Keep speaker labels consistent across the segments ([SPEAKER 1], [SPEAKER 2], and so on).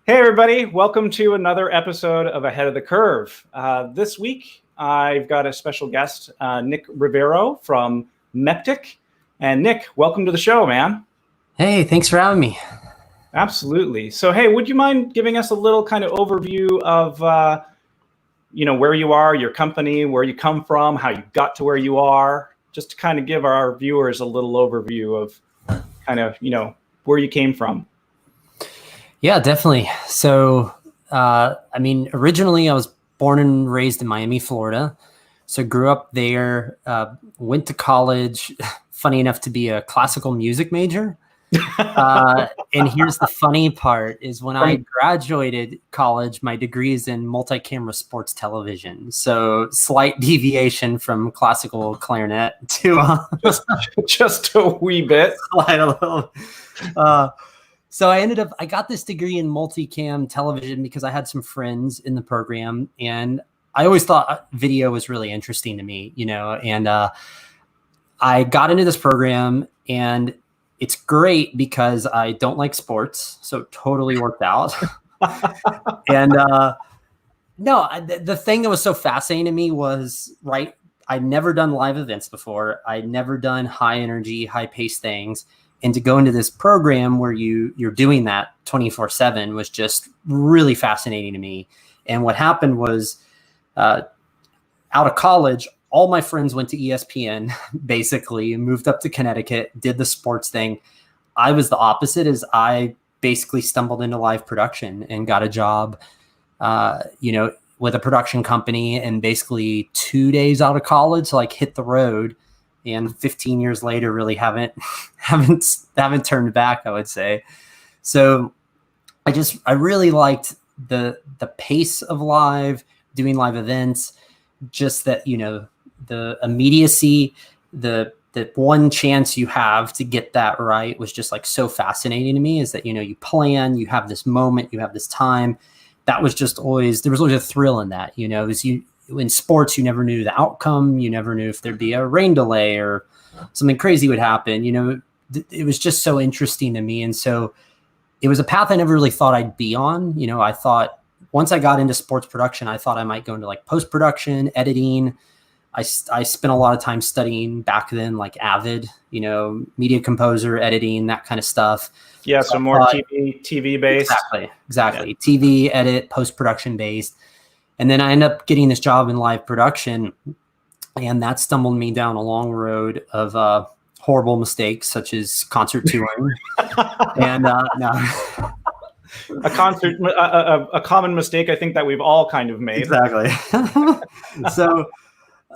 [SPEAKER 1] Hey, everybody. Welcome to another episode of Ahead of the Curve. This week, I've got a special guest, Nick Rivero from Meptic. And Nick, welcome to the show, man.
[SPEAKER 2] Hey, thanks for having me.
[SPEAKER 1] Absolutely. So, hey, would you mind giving us a little kind of overview of, where you are, your company, where you come from, how you got to where you are, just to kind of give our viewers a little overview of kind of, where you came from.
[SPEAKER 2] Yeah, definitely. So, originally I was born and raised in Miami, Florida. So grew up there, went to college, funny enough to be a classical music major. And here's the funny part is when I graduated college, my degree is in multi-camera sports television. So slight deviation from classical clarinet to
[SPEAKER 1] just a wee bit.
[SPEAKER 2] Slide a little. So I got this degree in multicam television because I had some friends in the program, and I always thought video was really interesting to me, and I got into this program, and it's great because I don't like sports, so it totally worked out. And the thing that was so fascinating to me was, I'd never done live events before. I'd never done high energy, high pace things. And to go into this program where you're doing that 24/7 was just really fascinating to me. And what happened was, out of college, all my friends went to ESPN, basically, and moved up to Connecticut, did the sports thing. I was the opposite, as I basically stumbled into live production and got a job, with a production company, and basically 2 days out of college, hit the road. And 15 years later, really haven't turned back, I would say. So I really liked the pace of doing live events, just that, the immediacy, the one chance you have to get that right was just so fascinating to me, is that, you plan, you have this moment, you have this time. That was just there was always a thrill in that, in sports, you never knew the outcome. You never knew if there'd be a rain delay or something crazy would happen. It was just so interesting to me. And so it was a path I never really thought I'd be on. I thought once I got into sports production, I thought I might go into post-production, editing. I spent a lot of time studying back then, Avid, media composer, editing, that kind of stuff.
[SPEAKER 1] Yeah. So more TV based.
[SPEAKER 2] Exactly. Yeah. TV edit, post-production based. And then I ended up getting this job in live production, and that stumbled me down a long road of horrible mistakes, such as concert touring. And
[SPEAKER 1] a common mistake, I think, that we've all kind of made.
[SPEAKER 2] Exactly. So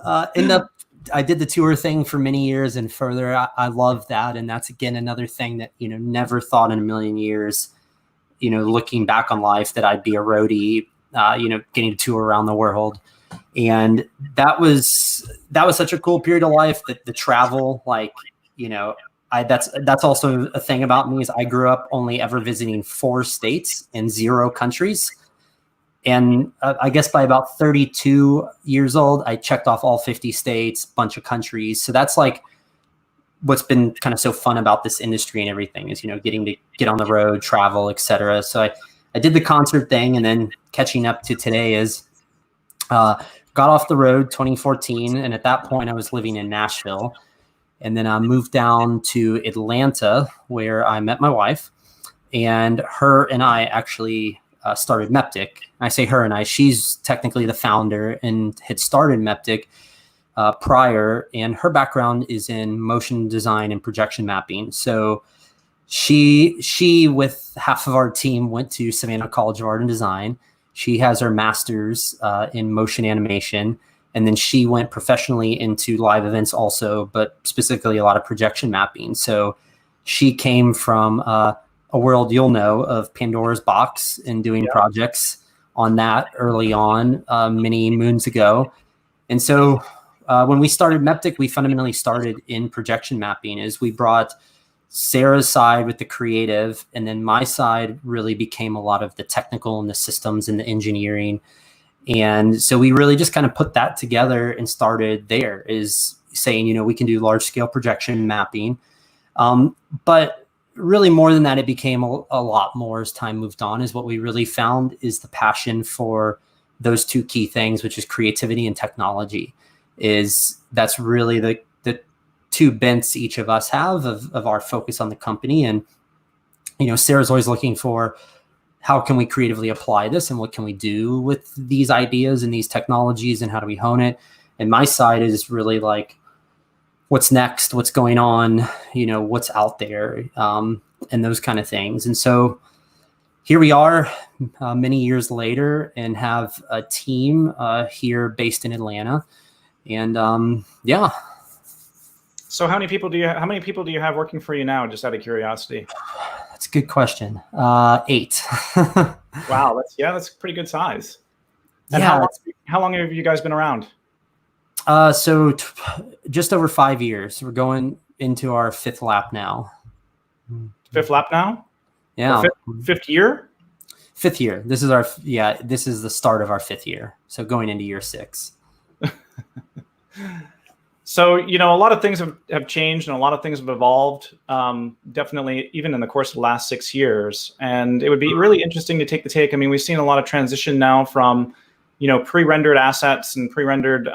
[SPEAKER 2] I did the tour thing for many years and further. I love that. And that's, again, another thing that, never thought in a million years, looking back on life, that I'd be a roadie, getting to tour around the world. And that was such a cool period of life, that the travel, that's also a thing about me, is I grew up only ever visiting 4 states and 0 countries. And I guess by about 32 years old, I checked off all 50 states, bunch of countries. So that's what's been kind of so fun about this industry and everything, is, getting to get on the road, travel, etc. So I did the concert thing, and then catching up to today is got off the road 2014. And at that point I was living in Nashville, and then I moved down to Atlanta, where I met my wife, and her and I actually started Meptic. I say her and I, she's technically the founder and had started Meptic prior, and her background is in motion design and projection mapping. So she with half of our team went to Savannah College of Art and Design. She has her master's in motion animation, and then she went professionally into live events also, but specifically a lot of projection mapping. So she came from a world you'll know of, Pandora's Box, and doing projects on that early on, many moons ago. And so when we started Meptic, we fundamentally started in projection mapping, as we brought Sarah's side with the creative, and then my side really became a lot of the technical and the systems and the engineering. And so we really just kind of put that together and started there, is saying, we can do large scale projection mapping. But really more than that, it became a lot more as time moved on. Is what we really found is the passion for those two key things, which is creativity and technology. That's really the two bents each of us have of our focus on the company. And, Sarah's always looking for how can we creatively apply this and what can we do with these ideas and these technologies and how do we hone it? And my side is really like, what's next, what's going on, what's out there, and those kind of things. And so here we are many years later and have a team here based in Atlanta. And yeah.
[SPEAKER 1] So how many people do you have working for you now, just out of curiosity?
[SPEAKER 2] That's a good question. 8.
[SPEAKER 1] Wow, that's a pretty good size. And
[SPEAKER 2] yeah.
[SPEAKER 1] how long have you guys been around?
[SPEAKER 2] So just over 5 years. We're going into our 5th lap now.
[SPEAKER 1] 5th lap now?
[SPEAKER 2] Yeah.
[SPEAKER 1] Fifth year?
[SPEAKER 2] 5th year. This is the start of our 5th year. So going into year 6.
[SPEAKER 1] So, a lot of things have changed and a lot of things have evolved, definitely even in the course of the last 6 years. And it would be really interesting to take the take. I mean, we've seen a lot of transition now from, pre-rendered assets and pre-rendered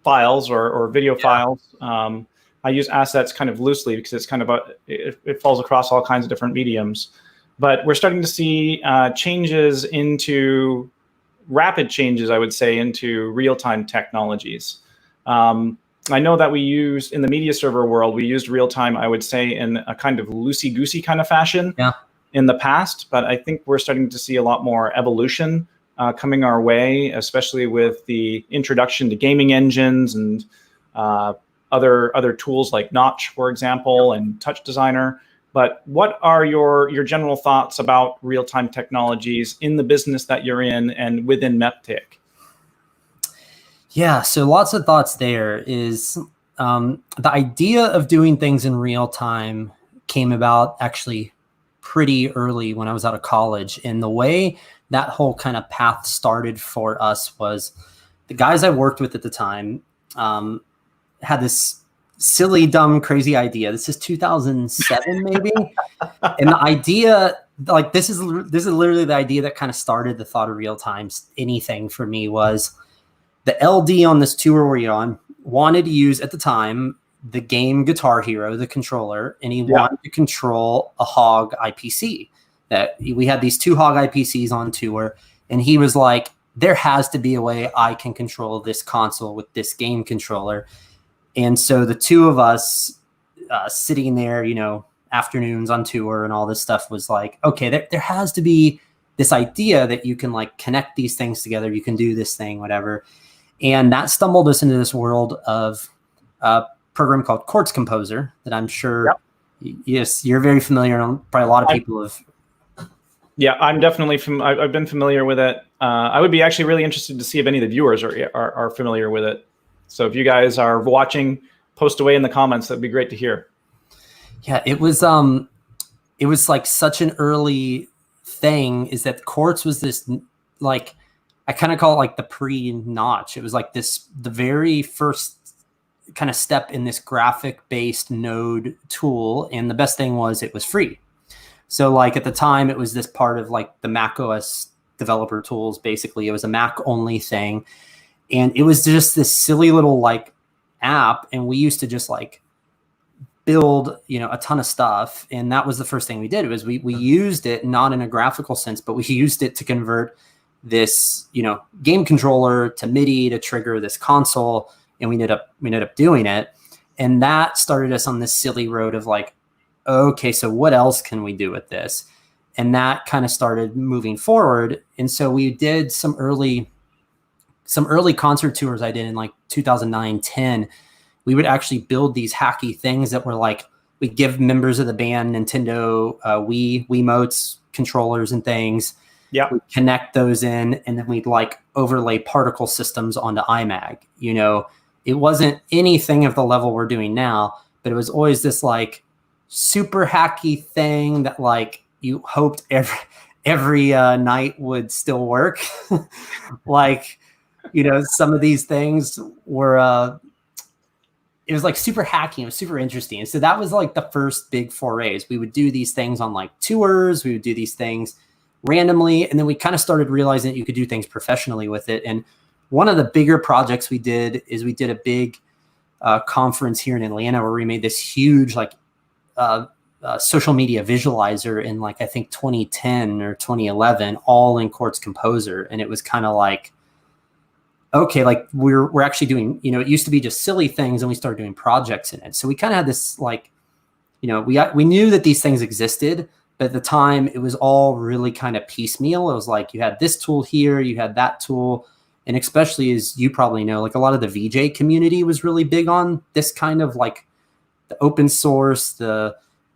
[SPEAKER 1] files or video files. I use assets kind of loosely because it's kind of it falls across all kinds of different mediums. But we're starting to see rapid changes, I would say, into real-time technologies. I know that we used, in the media server world, we used real-time, I would say, in a kind of loosey-goosey kind of fashion in the past, but I think we're starting to see a lot more evolution coming our way, especially with the introduction to gaming engines and other tools like Notch, for example, and Touch Designer. But what are your general thoughts about real-time technologies in the business that you're in and within MEPTIC?
[SPEAKER 2] Yeah, so lots of thoughts there. Is the idea of doing things in real time came about actually pretty early when I was out of college. And the way that whole kind of path started for us was the guys I worked with at the time had this silly, dumb, crazy idea. This is 2007, maybe. And the idea, like, this is literally the idea that kind of started the thought of real time anything for me. Was the LD on this tour we're on wanted to use at the time the game Guitar Hero, the controller, and he wanted to control a Hog IPC. That we had these 2 Hog IPCs on tour, and he was like, there has to be a way I can control this console with this game controller. And so the two of us sitting there, afternoons on tour and all this stuff was like, okay, there has to be this idea that you can like connect these things together. You can do this thing, whatever. And that stumbled us into this world of a program called Quartz Composer that I'm sure, yes, you're very familiar. And probably a lot of people have. Yeah,
[SPEAKER 1] I'm definitely I've been familiar with it. I would be actually really interested to see if any of the viewers are familiar with it. So if you guys are watching, post away in the comments. That'd be great to hear.
[SPEAKER 2] Yeah, it was like such an early thing. Is that Quartz was this, like, I kind of call it like the pre-Notch. It was like the very first kind of step in this graphic-based node tool. And the best thing was it was free. So like at the time, it was this part of like the Mac OS developer tools. Basically, it was a Mac only thing. And it was just this silly little like app. And we used to just like build, a ton of stuff. And that was the first thing we did. It was we used it not in a graphical sense, but we used it to convert this, game controller to MIDI to trigger this console. And we ended up doing it. And that started us on this silly road of like, okay, so what else can we do with this? And that kind of started moving forward. And so we did some early concert tours I did in like 2009, 10. We would actually build these hacky things that were like, we give members of the band Nintendo Wiimotes, controllers and things.
[SPEAKER 1] Yeah.
[SPEAKER 2] We'd connect those in, and then we'd like overlay particle systems onto iMag. It wasn't anything of the level we're doing now, but it was always this like super hacky thing that like you hoped every night would still work. Like, some of these things were it was like super hacky. It was super interesting. And so that was like the first big forays. We would do these things on like tours. We would do these things randomly. And then we kind of started realizing that you could do things professionally with it. And one of the bigger projects we did is we did a big conference here in Atlanta where we made this huge like social media visualizer in like, I think 2010 or 2011, all in Quartz Composer. And it was kind of like, okay, like we're actually doing, it used to be just silly things and we started doing projects in it. So we kind of had this like, we knew that these things existed, but at the time it was all really kind of piecemeal. It was like you had this tool here, you had that tool. And especially as you probably know, like a lot of the VJ community was really big on this kind of like the open source,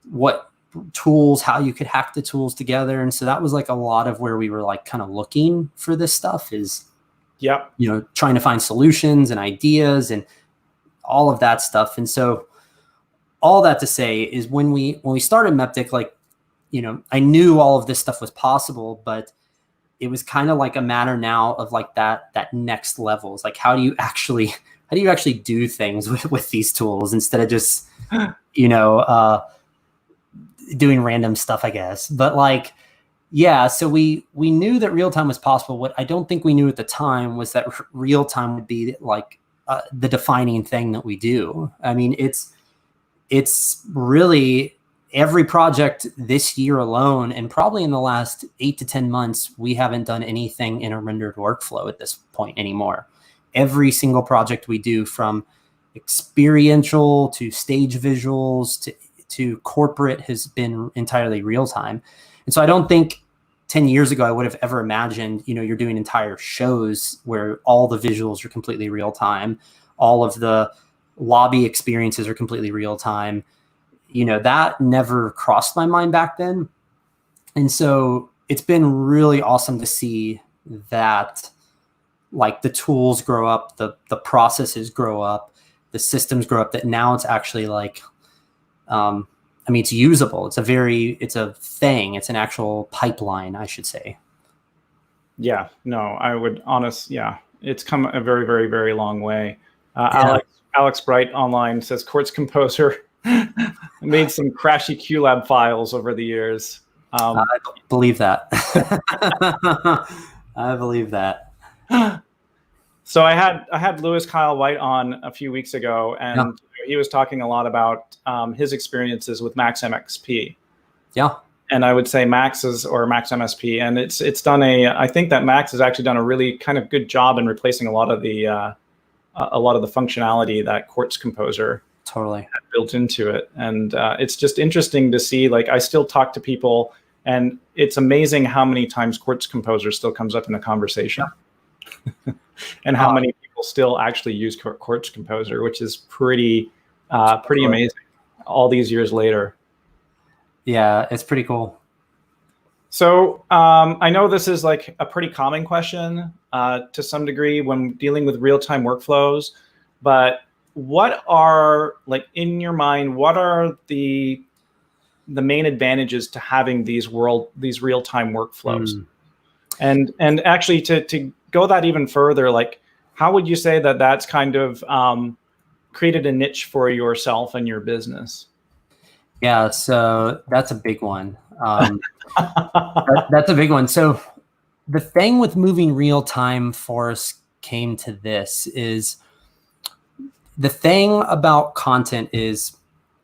[SPEAKER 2] what tools, how you could hack the tools together. And so that was like a lot of where we were like kind of looking for this stuff is, trying to find solutions and ideas and all of that stuff. And so all that to say is when we started Meptic, like, I knew all of this stuff was possible, but it was kind of like a matter now of like that next level. It's like, how do you actually do things with these tools instead of just, doing random stuff, I guess. But like, yeah, so we knew that real time was possible. What I don't think we knew at the time was that real time would be like the defining thing that we do. I mean, it's really every project this year alone, and probably in the last 8 to 10 months, we haven't done anything in a rendered workflow at this point anymore. Every single project we do, from experiential to stage visuals to corporate, has been entirely real time. And so I don't think 10 years ago I would have ever imagined, you're doing entire shows where all the visuals are completely real time. All of the lobby experiences are completely real time. That never crossed my mind back then. And so it's been really awesome to see that like the tools grow up, the processes grow up, the systems grow up, that now it's actually like, it's usable. It's a thing. It's an actual pipeline, I should say.
[SPEAKER 1] Yeah, no, it's come a very, very, very long way. Alex Bright online says Quartz Composer made some crashy QLab files over the years.
[SPEAKER 2] I believe that. I believe that.
[SPEAKER 1] So I had Lewis Kyle White on a few weeks ago, and he was talking a lot about his experiences with Max MXP. Yeah. And I would say Max MSP, and it's done I think that Max has actually done a really kind of good job in replacing a lot of the functionality that Quartz Composer
[SPEAKER 2] totally
[SPEAKER 1] had built into it. And it's just interesting to see, like, I still talk to people, and it's amazing how many times Quartz Composer still comes up in a conversation. And how many people still actually use Quartz Composer, which is pretty amazing all these years later.
[SPEAKER 2] Yeah, it's pretty cool.
[SPEAKER 1] So I know this is like a pretty common question to some degree when dealing with real-time workflows, but what are, like, in your mind, what are the main advantages to having these real-time workflows? And actually to go that even further, like, how would you say that that's kind of created a niche for yourself and your business?
[SPEAKER 2] Yeah, so that's a big one. That's a big one. So the thing with moving real time for us came to this is, the thing about content is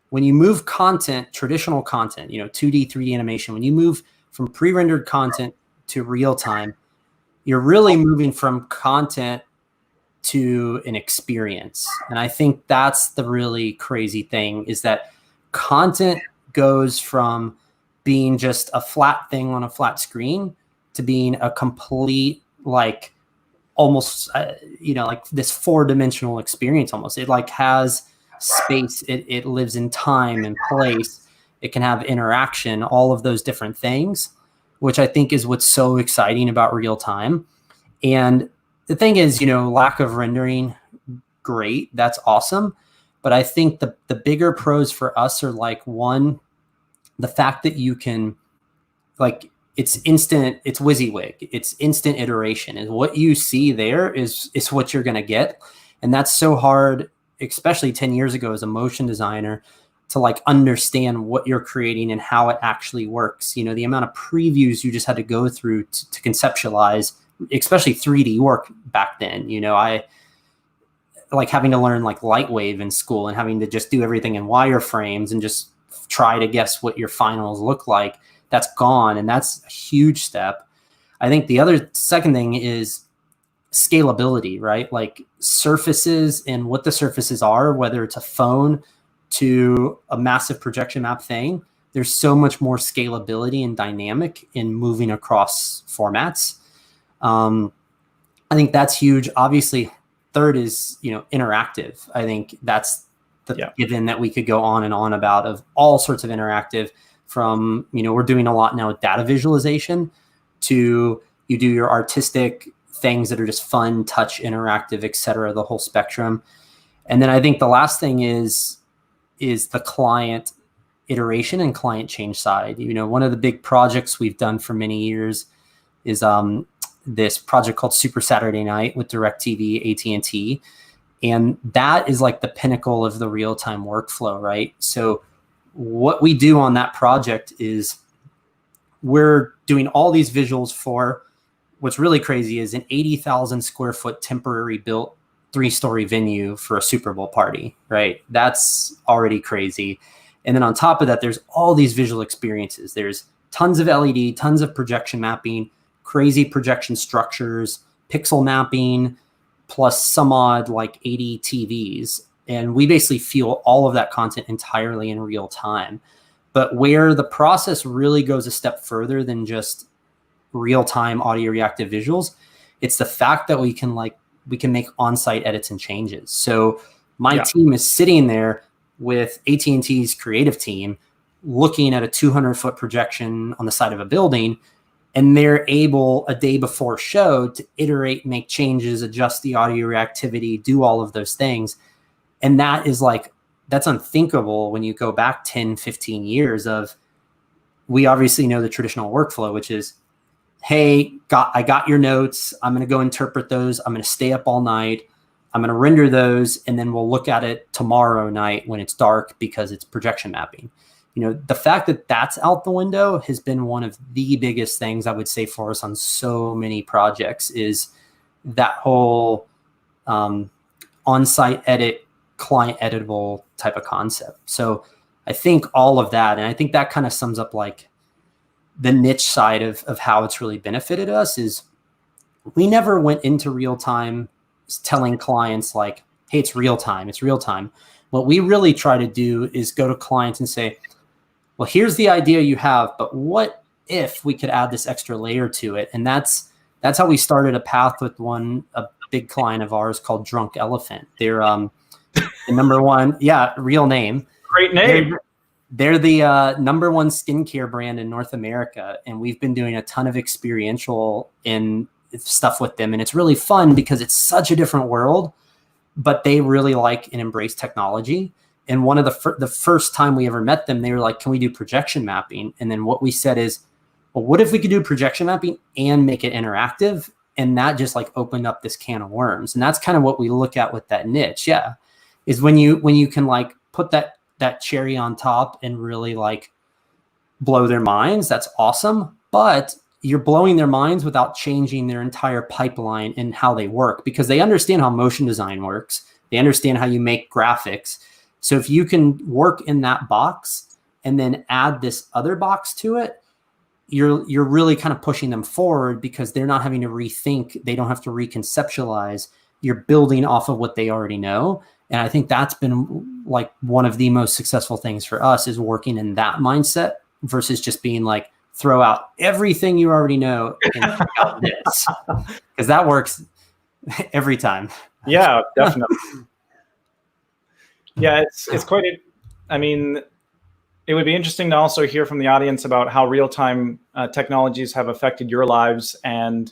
[SPEAKER 2] when you move content, traditional content, 2D, 3D animation, when you move from pre-rendered content to real time, you're really moving from content to an experience. And I think that's the really crazy thing, is that content goes from being just a flat thing on a flat screen to being a complete, like, almost, like this 4-dimensional experience almost. It like has space, it lives in time and place, it can have interaction, all of those different things, which I think is what's so exciting about real time. And the thing is, lack of rendering, great, that's awesome. But I think the bigger pros for us are, like, one, the fact that you can, like, it's instant, it's WYSIWYG, it's instant iteration, and what you see there is what you're going to get. And that's so hard especially 10 years ago as a motion designer, to like understand what you're creating and how it actually works. You know, the amount of previews you just had to go through to conceptualize, especially 3D work back then. You know, I like having to learn like Lightwave in school and having to just do everything in wireframes and just try to guess what your finals look like. That's gone. And that's a huge step. I think the other second thing is scalability, right? Like surfaces and what the surfaces are, whether it's a phone to a massive projection map thing, there's so much more scalability and dynamic in moving across formats. I think that's huge. Obviously, third is, you know, interactive. I think that's the given that we could go on and on about, of all sorts of interactive, from, you know, we're doing a lot now with data visualization to you do your artistic things that are just fun, touch, interactive, etc., the whole spectrum. And then I think the last thing is the client iteration and client change side. You know, one of the big projects we've done for many years is this project called Super Saturday Night with DirecTV, AT&T. And that is like the pinnacle of the real-time workflow, right? So what we do on that project is we're doing all these visuals for, what's really crazy is an 80,000 square foot temporary built 3-story venue for a Super Bowl party, right? That's already crazy. And then on top of that, there's all these visual experiences. There's tons of LED, tons of projection mapping, crazy projection structures, pixel mapping, plus some odd like 80 TVs. And we basically fuel all of that content entirely in real time. But where the process really goes a step further than just real-time audio reactive visuals, it's the fact that we can make on-site edits and changes. So my team is sitting there with AT&T's creative team looking at a 200-foot projection on the side of a building, and they're able a day before show to iterate, make changes, adjust the audio reactivity, do all of those things. And that is like, that's unthinkable when you go back 10, 15 years of, we obviously know the traditional workflow, which is, hey, I got your notes. I'm going to go interpret those. I'm going to stay up all night. I'm going to render those. And then we'll look at it tomorrow night when it's dark because it's projection mapping. You know, the fact that that's out the window has been one of the biggest things I would say for us on so many projects, is that whole on-site edit, client editable type of concept. So I think all of that, and I think that kind of sums up like the niche side of how it's really benefited us, is we never went into real time telling clients like, hey, it's real time, it's real time. What we really try to do is go to clients and say, well, here's the idea you have, but what if we could add this extra layer to it? And that's how we started a path with a big client of ours called Drunk Elephant. They're the number one, real name.
[SPEAKER 1] Great name.
[SPEAKER 2] They're the number one skincare brand in North America. And we've been doing a ton of experiential in stuff with them. And it's really fun because it's such a different world, but they really like and embrace technology. And one of the first time we ever met them, they were like, can we do projection mapping? And then what we said is, well, what if we could do projection mapping and make it interactive? And that just like opened up this can of worms. And that's kind of what we look at with that niche. Yeah. Is when you can like put that cherry on top and really like blow their minds. That's awesome. But you're blowing their minds without changing their entire pipeline and how they work, because they understand how motion design works. They understand how you make graphics. So if you can work in that box and then add this other box to it, you're really kind of pushing them forward, because they're not having to rethink. They don't have to reconceptualize. You're building off of what they already know. And I think that's been like one of the most successful things for us, is working in that mindset versus just being like, throw out everything you already know and check out this, because that works every time.
[SPEAKER 1] Yeah, definitely. Yeah, it's quite I mean, it would be interesting to also hear from the audience about how real-time technologies have affected your lives, and,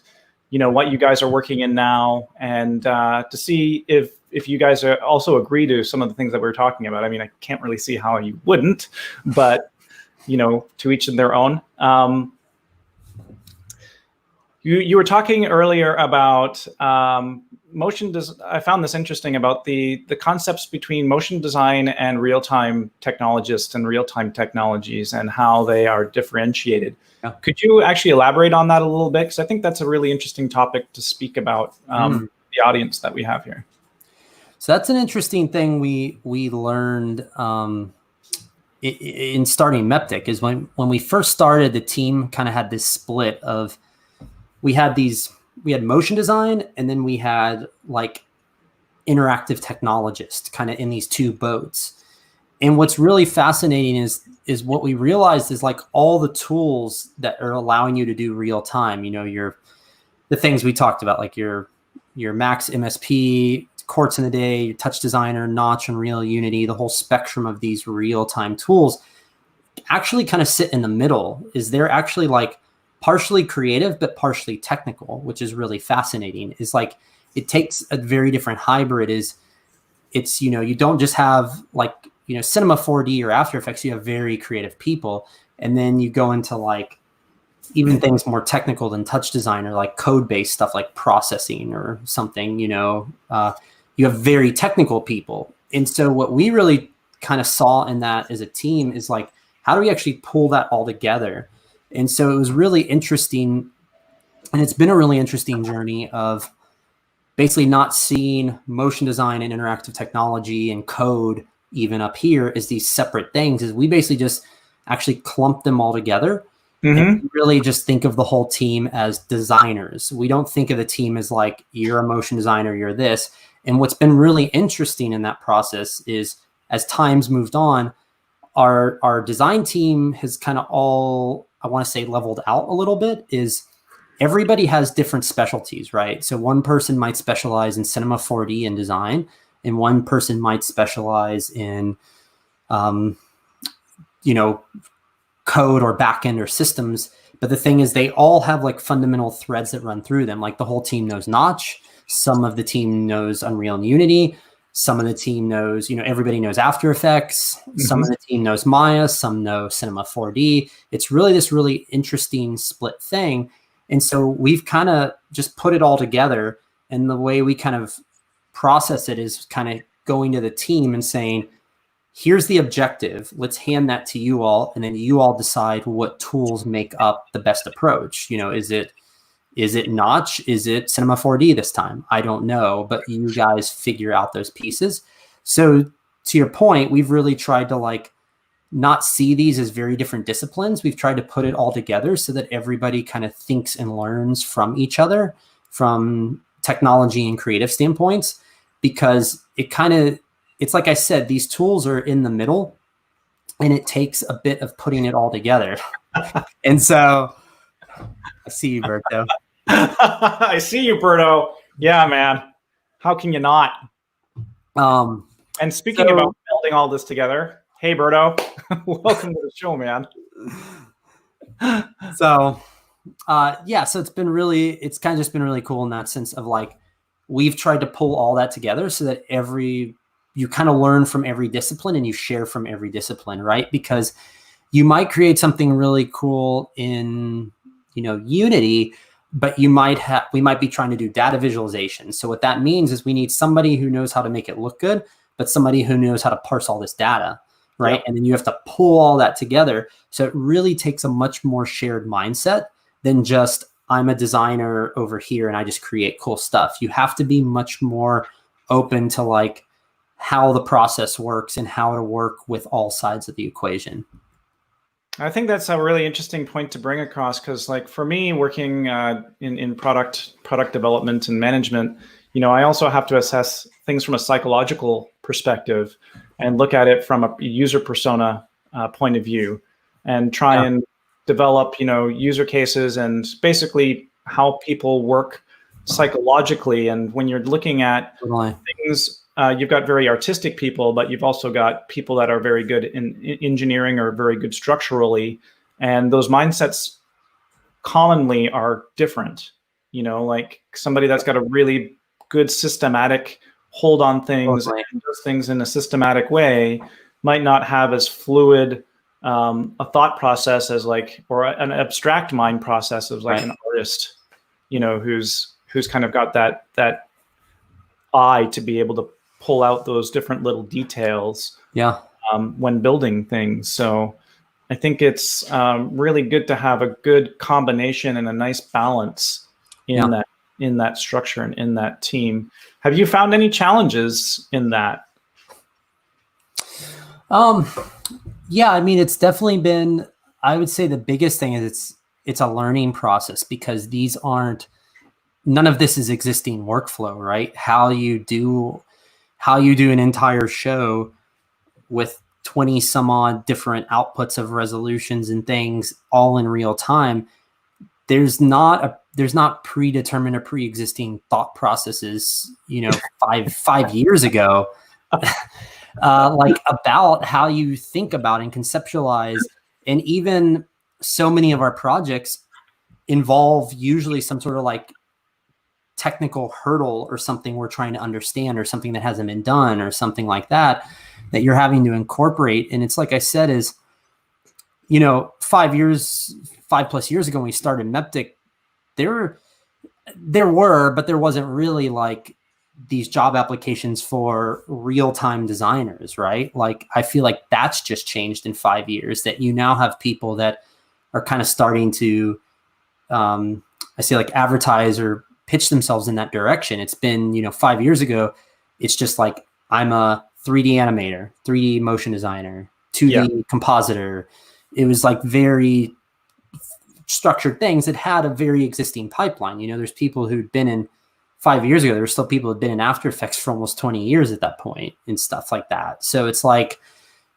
[SPEAKER 1] you know, what you guys are working in now, and to see if you guys also agree to some of the things that we're talking about. I mean, I can't really see how you wouldn't, but, you know, to each of their own. You were talking earlier about I found this interesting about the concepts between motion design and real-time technologists and real-time technologies and how they are differentiated. Yeah. Could you actually elaborate on that a little bit? Because I think that's a really interesting topic to speak about the audience that we have here.
[SPEAKER 2] So that's an interesting thing we learned in starting Meptic is when we first started, the team kind of had this split of we had motion design, and then we had like interactive technologists kind of in these two boats. And what's really fascinating is what we realized is like all the tools that are allowing you to do real time, you know, the things we talked about, like your Max MSP, Quartz in the Day, your Touch Designer, Notch, Unreal, Unity, the whole spectrum of these real-time tools actually kind of sit in the middle. Is they're actually like partially creative, but partially technical, which is really fascinating. Is like, it takes a very different hybrid. It's, you know, you don't just have like, you know, Cinema 4D or After Effects, you have very creative people. And then you go into like even things more technical than Touch Designer, like code-based stuff like processing or something, you know, you have very technical people. And so what we really kind of saw in that as a team is like, how do we actually pull that all together? And so it was really interesting. And it's been a really interesting journey of basically not seeing motion design and interactive technology and code even up here as these separate things. Is we basically just actually clump them all together. And really just think of the whole team as designers. We don't think of the team as like, you're a motion designer, you're this. And what's been really interesting in that process is as time's moved on, our design team has kind of all, I want to say, leveled out a little bit. Is everybody has different specialties, right? So one person might specialize in Cinema 4D and design, and one person might specialize in, you know, code or backend or systems. But the thing is, they all have like fundamental threads that run through them. Like the whole team knows Notch. Some of the team knows Unreal and Unity. Some of the team knows, you know, everybody knows After Effects. Some of the team knows Maya. Some know Cinema 4D. It's really this really interesting split thing. And so we've kind of just put it all together. And the way we kind of process it is kind of going to the team and saying, here's the objective. Let's hand that to you all. And then you all decide what tools make up the best approach. You know, is it Notch? Is it Cinema 4D this time? I don't know, but you guys figure out those pieces. So to your point, we've really tried to like not see these as very different disciplines. We've tried to put it all together so that everybody kind of thinks and learns from each other from technology and creative standpoints, because it's like I said, these tools are in the middle and it takes a bit of putting it all together. And so I see you, Berto.
[SPEAKER 1] I see you, Berto. Yeah, man. How can you not? And speaking about building all this together, hey, Berto, welcome to the show, man.
[SPEAKER 2] So it's kind of just been really cool in that sense of like, we've tried to pull all that together so that you kind of learn from every discipline and you share from every discipline, right? Because you might create something really cool in, you know, Unity, but we might be trying to do data visualization. So what that means is we need somebody who knows how to make it look good, but somebody who knows how to parse all this data, right? Yep. And then you have to pull all that together. So it really takes a much more shared mindset than just, I'm a designer over here and I just create cool stuff. You have to be much more open to like how the process works and how to work with all sides of the equation.
[SPEAKER 1] I think that's a really interesting point to bring across, because like for me, working in product development and management, you know, I also have to assess things from a psychological perspective and look at it from a user persona point of view, and try and develop, you know, user cases and basically how people work psychologically. And when you're looking at things, you've got very artistic people, but you've also got people that are very good in engineering or very good structurally. And those mindsets commonly are different, you know, like somebody that's got a really good systematic hold on things and does things in a systematic way might not have as fluid a thought process as like, or an abstract mind process as like an artist. who's kind of got that eye to be able to pull out those different little details when building things. So I think it's really good to have a good combination and a nice balance in that structure and in that team. Have you found any challenges in that?
[SPEAKER 2] Yeah, I mean, it's definitely been, I would say the biggest thing is it's a learning process, because none of this is existing workflow, right? How you do an entire show with 20 some odd different outputs of resolutions and things all in real time. There's not predetermined or pre-existing thought processes, 5 years ago, like about how you think about and conceptualize. And even so many of our projects involve usually some sort of like technical hurdle or something we're trying to understand, or something that hasn't been done, or something like that you're having to incorporate. And it's like I said, is, 5+ years ago when we started Meptic, there were, but there wasn't really like these job applications for real-time designers, right? Like, I feel like that's just changed in 5 years, that you now have people that are kind of starting to, I say, like, advertise or pitch themselves in that direction. It's been, 5 years ago, it's just like, I'm a 3D animator, 3D motion designer, 2D compositor. It was like very structured things that had a very existing pipeline. There's people who'd been in 5 years ago, there were still people who'd been in After Effects for almost 20 years at that point and stuff like that. So it's like,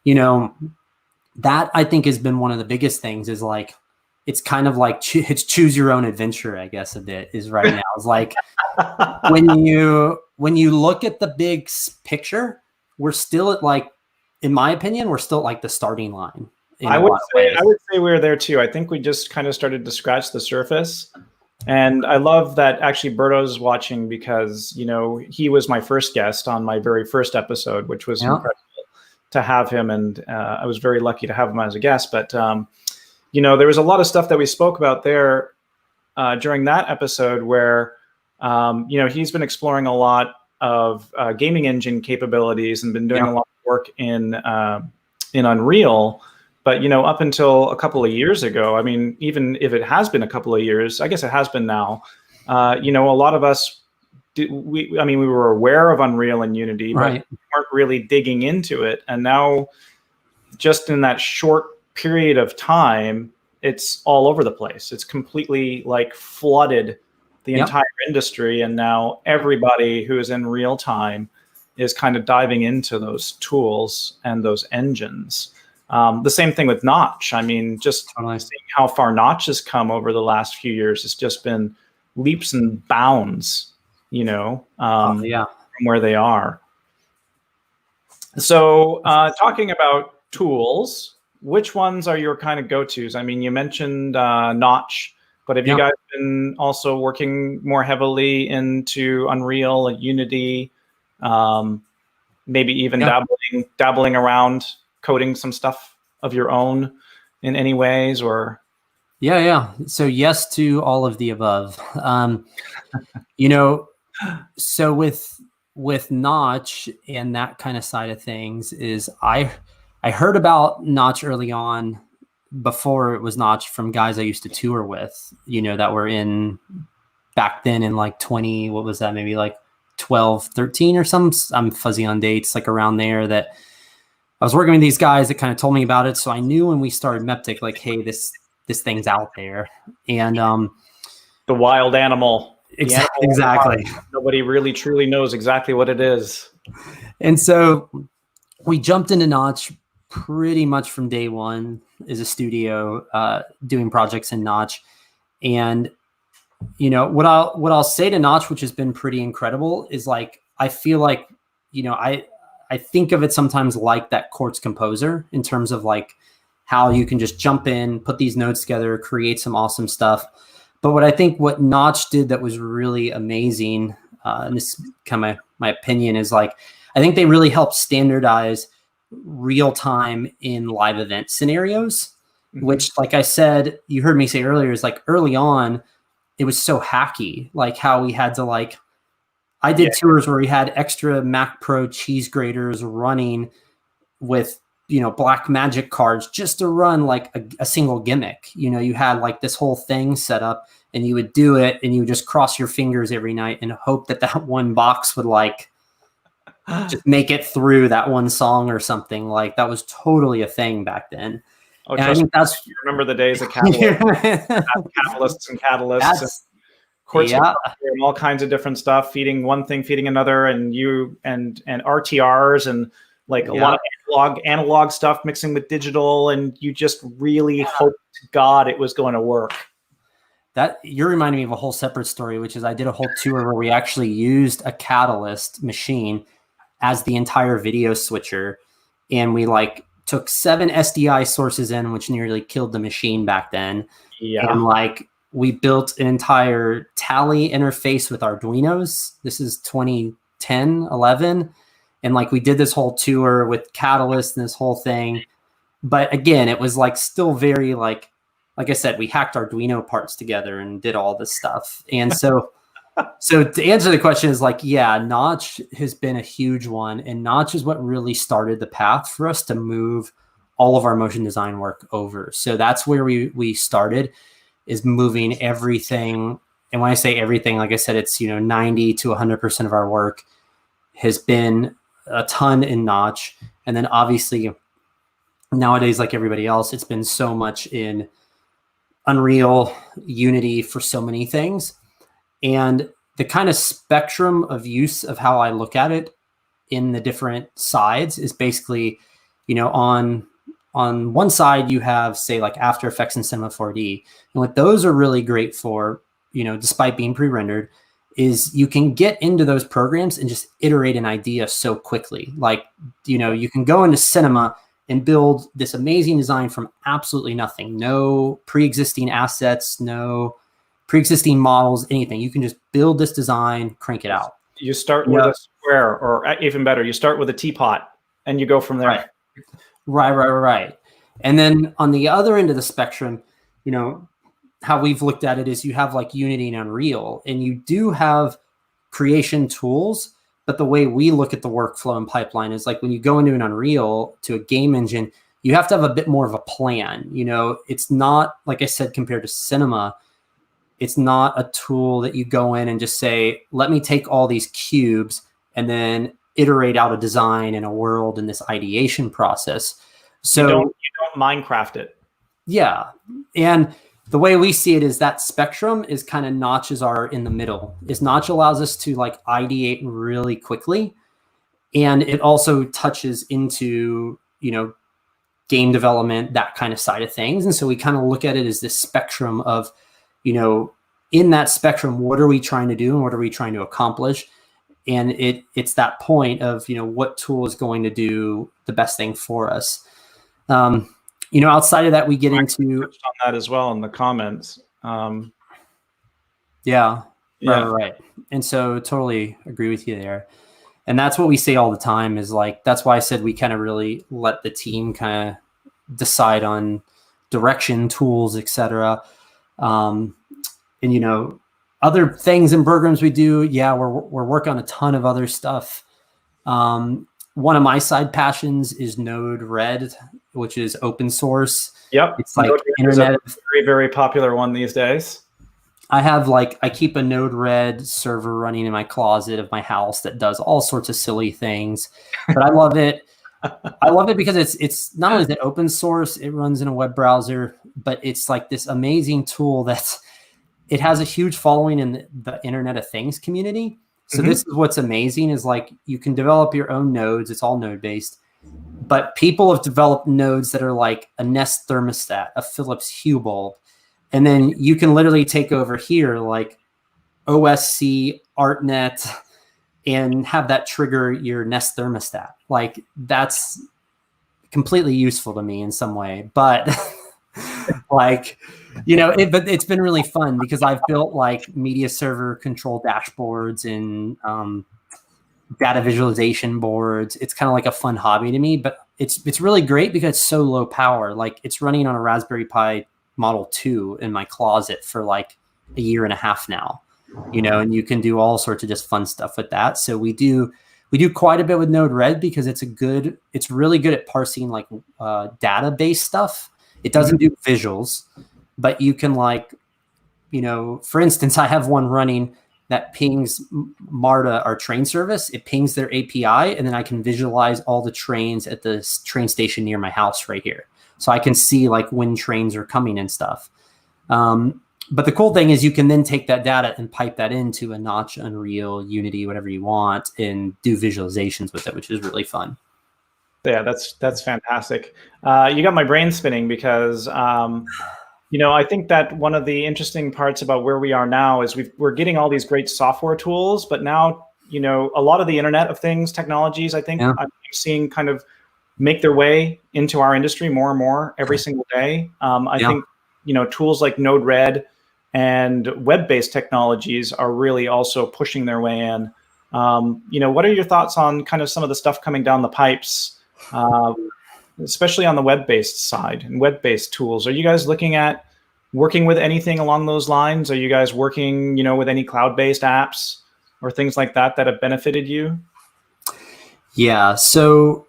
[SPEAKER 2] that I think has been one of the biggest things, is like, it's kind of like it's choose your own adventure, I guess, a bit is right now. It's like when you look at the big picture, we're still at, like, in my opinion, we're still at like the starting line.
[SPEAKER 1] I would say we're there too. I think we just kind of started to scratch the surface. And I love that actually Berto's watching, because, he was my first guest on my very first episode, which was incredible to have him. And I was very lucky to have him as a guest. But, there was a lot of stuff that we spoke about there during that episode where, he's been exploring a lot of gaming engine capabilities and been doing a lot of work in Unreal. But, up until a couple of years ago, I mean, even if it has been a couple of years, I guess it has been now, a lot of us, we were aware of Unreal and Unity, but we weren't really digging into it. And now, just in that short period of time, it's all over the place. It's completely like flooded the entire industry. And now everybody who is in real time is kind of diving into those tools and those engines. The same thing with Notch. I mean, just seeing how far Notch has come over the last few years, it's just been leaps and bounds, from where they are. So talking about tools, which ones are your kind of go-tos? I mean, you mentioned Notch, but have you guys been also working more heavily into Unreal and Unity, maybe even dabbling around coding some stuff of your own in any ways, or?
[SPEAKER 2] Yeah. So yes to all of the above. So with Notch and that kind of side of things, is I heard about Notch early on, before it was Notch, from guys I used to tour with, that were in back then in like 20, what was that? Maybe like 12, 13 or something. I'm fuzzy on dates, like around there, that I was working with these guys that kind of told me about it. So I knew when we started Meptic, like, hey, this thing's out there. And
[SPEAKER 1] the wild animal.
[SPEAKER 2] Exactly.
[SPEAKER 1] Nobody really truly knows exactly what it is.
[SPEAKER 2] And so we jumped into Notch pretty much from day one as a studio, doing projects in Notch. And what I'll say to Notch, which has been pretty incredible, is like, I feel like, I think of it sometimes like that Quartz Composer, in terms of like how you can just jump in, put these nodes together, create some awesome stuff. But what Notch did that was really amazing, and this is kind of my opinion, is like, I think they really helped standardize real time in live event scenarios, which, like I said, you heard me say earlier, is like early on, it was so hacky, like how we had to like, I did tours where we had extra Mac Pro cheese graters running with, you know, black magic cards just to run like a single gimmick. You know, you had like this whole thing set up and you would do it and you would just cross your fingers every night and hope that that one box would like just make it through that one song or something. Like that was totally a thing back then.
[SPEAKER 1] Oh,
[SPEAKER 2] and I think that's,
[SPEAKER 1] you remember the days of catalysts and catalysts. And Quartz Composer and all kinds of different stuff, feeding one thing, feeding another, and RTRs and like a lot of analog stuff mixing with digital, and you just really hoped to God it was going to work.
[SPEAKER 2] That you're reminding me of a whole separate story, which is I did a whole tour where we actually used a Catalyst machine as the entire video switcher, and we like took 7 SDI sources in, which nearly killed the machine back then. Yeah, and like we built an entire Tally interface with Arduinos. This is 2010, 11. And like we did this whole tour with Catalyst and this whole thing. But again, it was like still very like I said, we hacked Arduino parts together and did all this stuff. And so to answer the question is like, yeah, Notch has been a huge one. And Notch is what really started the path for us to move all of our motion design work over. So that's where we started, is moving everything. And when I say everything, like I said, it's, you know, 90 to 100% of our work has been a ton in Notch. And then obviously nowadays, like everybody else, it's been so much in Unreal, Unity for so many things. And the kind of spectrum of use of how I look at it in the different sides is basically, you know, on one side you have, say, like After Effects and Cinema 4D. And what those are really great for, you know, despite being pre-rendered, is you can get into those programs and just iterate an idea so quickly. Like, you know, you can go into Cinema and build this amazing design from absolutely nothing. No pre-existing assets, no pre-existing models, anything. You can just build this design, crank it out.
[SPEAKER 1] You start with a square, or even better, you start with a teapot and you go from there.
[SPEAKER 2] Right. And then on the other end of the spectrum, you know, how we've looked at it is you have like Unity and Unreal, and you do have creation tools, but the way we look at the workflow and pipeline is like when you go into an Unreal to a game engine, you have to have a bit more of a plan. You know, it's not, like I said, compared to Cinema, it's not a tool that you go in and just say, let me take all these cubes and then iterate out a design and a world in this ideation process. So
[SPEAKER 1] you don't Minecraft it.
[SPEAKER 2] Yeah. And the way we see it is that spectrum is kind of Notches are in the middle. Is Notch allows us to like ideate really quickly. And it also touches into, you know, game development, that kind of side of things. And so we kind of look at it as this spectrum of, you know, in that spectrum, what are we trying to do and what are we trying to accomplish? And it's that point of, you know, what tool is going to do the best thing for us. You know, outside of that, we get into
[SPEAKER 1] on that as well in the comments.
[SPEAKER 2] Right. And so totally agree with you there. And that's what we say all the time is like, that's why I said we kind of really let the team kind of decide on direction, tools, etc. And, you know, other things and programs we do, we're working on a ton of other stuff. One of my side passions is Node-RED, which is open source.
[SPEAKER 1] Yep.
[SPEAKER 2] It's like internet.
[SPEAKER 1] Very, very popular one these days.
[SPEAKER 2] I keep a Node-RED server running in my closet of my house that does all sorts of silly things, but I love it. I love it because it's not only is it open source, it runs in a web browser, but it's like this amazing tool that it has a huge following in the Internet of Things community. So this is what's amazing is like you can develop your own nodes. It's all node based, but people have developed nodes that are like a Nest thermostat, a Philips Hue bulb. And then you can literally take over here like OSC, ArtNet, and have that trigger your Nest thermostat. Like that's completely useful to me in some way, but like, you know, but it's been really fun because I've built like media server control dashboards and data visualization boards. It's kind of like a fun hobby to me, but it's really great because it's so low power. Like it's running on a Raspberry Pi Model 2 in my closet for like a year and a half now, and you can do all sorts of just fun stuff with that. So we do quite a bit with Node-RED because it's really good at parsing like database stuff. It doesn't do visuals, but you can for instance, I have one running that pings MARTA, our train service. It pings their API, and then I can visualize all the trains at the train station near my house right here. So I can see like when trains are coming and stuff. But the cool thing is you can then take that data and pipe that into a Notch, Unreal, Unity, whatever you want, and do visualizations with it, which is really fun.
[SPEAKER 1] Yeah, that's fantastic. You got my brain spinning because I think that one of the interesting parts about where we are now is we're getting all these great software tools, but now a lot of the Internet of Things technologies, I think I'm seeing kind of make their way into our industry more and more every single day. I think tools like Node-RED and web-based technologies are really also pushing their way in. What are your thoughts on kind of some of the stuff coming down the pipes, especially on the web-based side and web-based tools? Are you guys looking at working with anything along those lines? Are you guys working, with any cloud-based apps or things like that have benefited you?
[SPEAKER 2] Yeah. So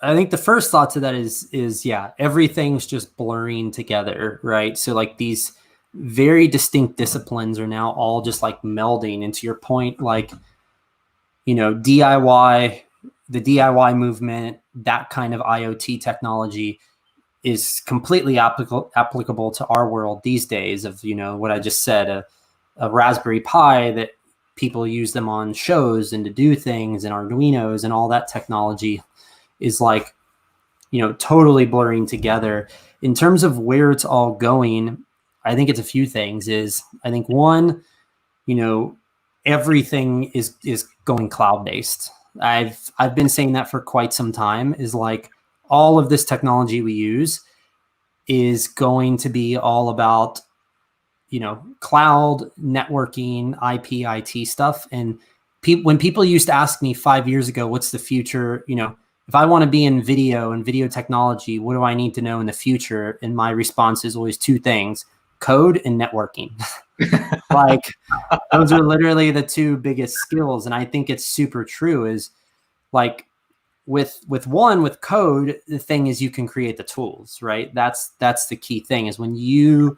[SPEAKER 2] I think the first thought to that is everything's just blurring together, right? So like these very distinct disciplines are now all just like melding. And to your point, like, DIY, the DIY movement, that kind of IoT technology is completely applicable to our world these days of, what I just said, a Raspberry Pi that people use them on shows and to do things, and Arduinos and all that technology is like, totally blurring together. In terms of where it's all going, I think it's a few things. I think one, everything is going cloud-based. I've been saying that for quite some time, is like all of this technology we use is going to be all about, cloud networking, IP, IT stuff. And when people used to ask me 5 years ago, what's the future? If I want to be in video and video technology, what do I need to know in the future? And my response is always two things: code and networking. Like those are literally the two biggest skills. And I think it's super true is like with code, the thing is you can create the tools, right? That's the key thing is when you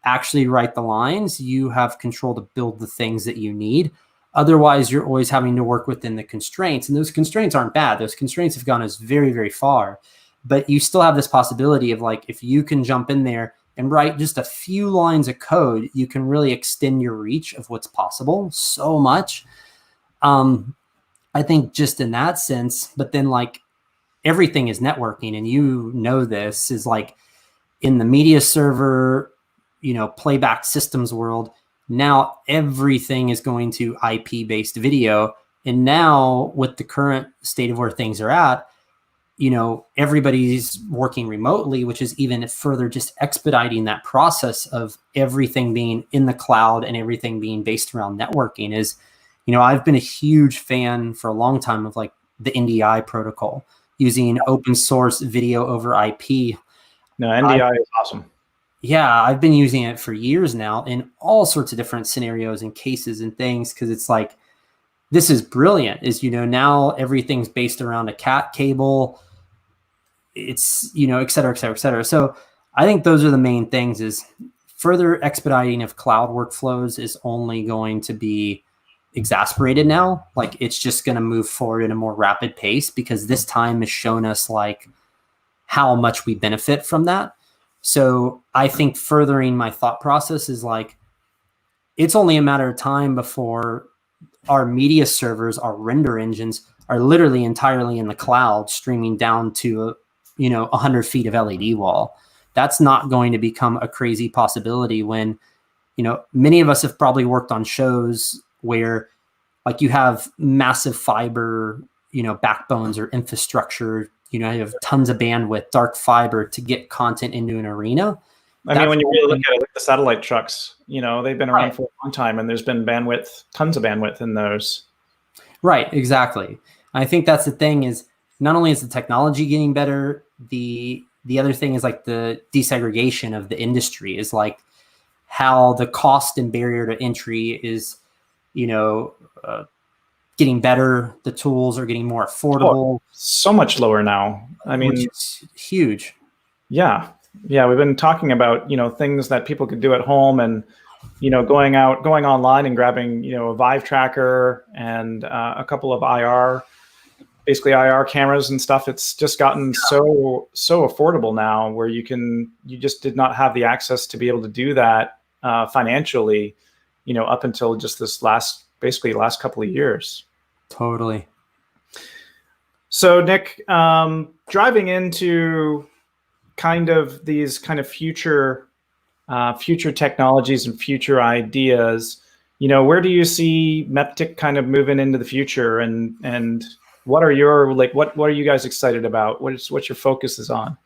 [SPEAKER 2] actually write the lines, you have control to build the things that you need. Otherwise, you're always having to work within the constraints, and those constraints aren't bad. Those constraints have gone us very, very far, but you still have this possibility of like, if you can jump in there and write just a few lines of code, you can really extend your reach of what's possible so much. I think just in that sense, but then like everything is networking, and this is like in the media server, playback systems world. Now everything is going to IP-based video. And now with the current state of where things are at, everybody's working remotely, which is even further just expediting that process of everything being in the cloud and everything being based around networking. Is, I've been a huge fan for a long time of like the NDI protocol, using open source video over IP.
[SPEAKER 1] No, NDI is awesome.
[SPEAKER 2] Yeah, I've been using it for years now in all sorts of different scenarios and cases and things, because it's like, this is brilliant. Is, now everything's based around a cat cable. It's, et cetera, et cetera, et cetera. So I think those are the main things. Is further expediting of cloud workflows is only going to be exasperated now. Like it's just going to move forward at a more rapid pace, because this time has shown us like how much we benefit from that. So I think furthering my thought process is like, it's only a matter of time before our media servers, our render engines are literally entirely in the cloud, streaming down to 100 feet of LED wall. That's not going to become a crazy possibility when, many of us have probably worked on shows where like you have massive fiber, backbones or infrastructure, you have tons of bandwidth, dark fiber to get content into an arena.
[SPEAKER 1] I mean, when you really look at it, like the satellite trucks, they've been around for a long time, and there's been tons of bandwidth in those. Right,
[SPEAKER 2] exactly. I think that's the thing is, not only is the technology getting better, the other thing is like the desegregation of the industry is like, how the cost and barrier to entry is, getting better. The tools are getting more affordable.
[SPEAKER 1] So much lower now. I mean,
[SPEAKER 2] which is huge.
[SPEAKER 1] Yeah. We've been talking about, things that people could do at home and, going online and grabbing, a Vive tracker and a couple of basically IR cameras and stuff. It's just gotten so affordable now where you just did not have the access to be able to do that financially, up until just this last couple of years.
[SPEAKER 2] Totally.
[SPEAKER 1] So Nick, driving into kind of these kind of future technologies and future ideas, where do you see Meptic kind of moving into the future, and what are you guys excited about? What your focus is on?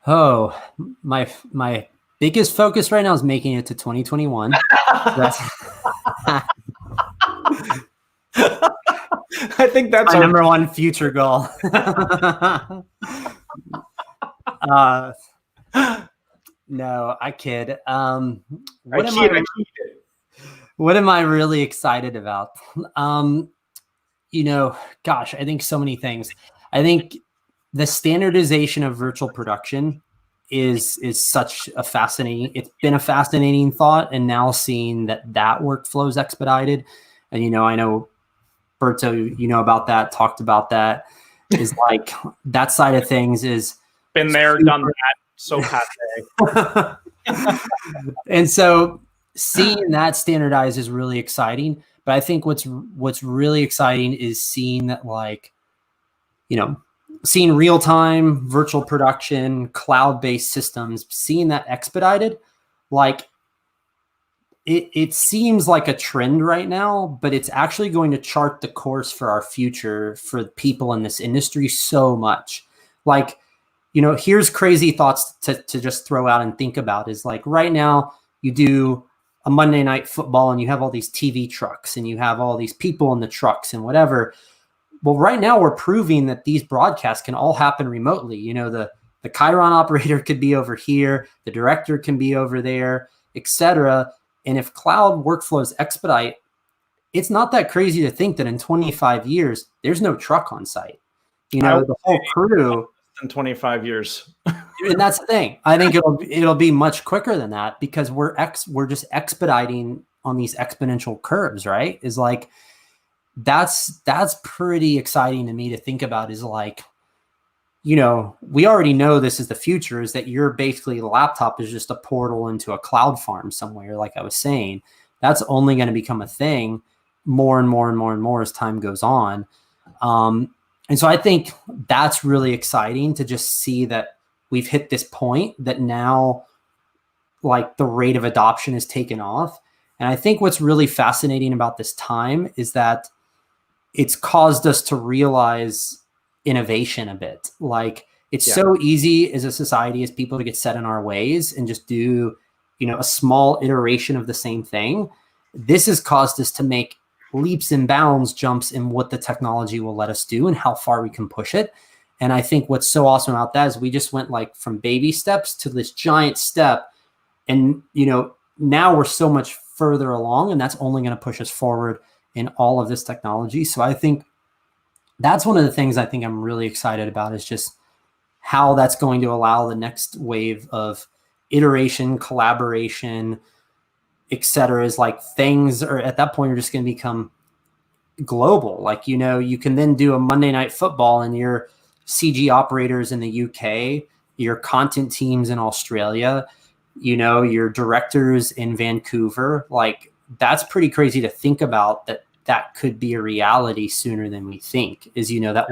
[SPEAKER 2] Oh, my biggest focus right now is making it to 2021.
[SPEAKER 1] I think that's
[SPEAKER 2] my number one future goal. No, I kid. What am I really excited about? Gosh, I think so many things. I think the standardization of virtual production is such a fascinating. It's been a fascinating thought, and now seeing that workflow is expedited, and I know Berto, about that, talked about that, is like that side of things is
[SPEAKER 1] been there, done that. So happy.
[SPEAKER 2] And so seeing that standardized is really exciting. But I think what's really exciting is seeing that, seeing real-time virtual production, cloud-based systems, seeing that expedited, it seems like a trend right now, but it's actually going to chart the course for our future for people in this industry so much. Here's crazy thoughts to just throw out and think about is right now you do a Monday Night Football and you have all these TV trucks and you have all these people in the trucks and whatever. Well, right now we're proving that these broadcasts can all happen remotely. The Chiron operator could be over here, the director can be over there, etc. And if cloud workflows expedite, it's not that crazy to think that in 25 years, there's no truck on site. The whole crew.
[SPEAKER 1] In 25 years.
[SPEAKER 2] And that's the thing. I think it'll be much quicker than that because we're just expediting on these exponential curves, right? Is that's pretty exciting to me to think about is we already know this is the future, is that your basically laptop is just a portal into a cloud farm somewhere. Like I was saying, that's only going to become a thing more and more and more and more as time goes on. And so I think that's really exciting to just see that we've hit this point that now the rate of adoption is taken off. And I think what's really fascinating about this time is that it's caused us to realize innovation a bit. It's so easy as a society, as people, to get set in our ways and just do, a small iteration of the same thing. This has caused us to make leaps and bounds, jumps in what the technology will let us do and how far we can push it. And I think what's so awesome about that is we just went from baby steps to this giant step. And, now we're so much further along, and that's only going to push us forward in all of this technology. So I think that's one of the things I think I'm really excited about, is just how that's going to allow the next wave of iteration, collaboration, etc. is things are at that point are just going to become global. You can then do a Monday Night Football and your CG operators in the UK, your content teams in Australia, your directors in Vancouver. That's pretty crazy to think about that could be a reality sooner than we think, is, that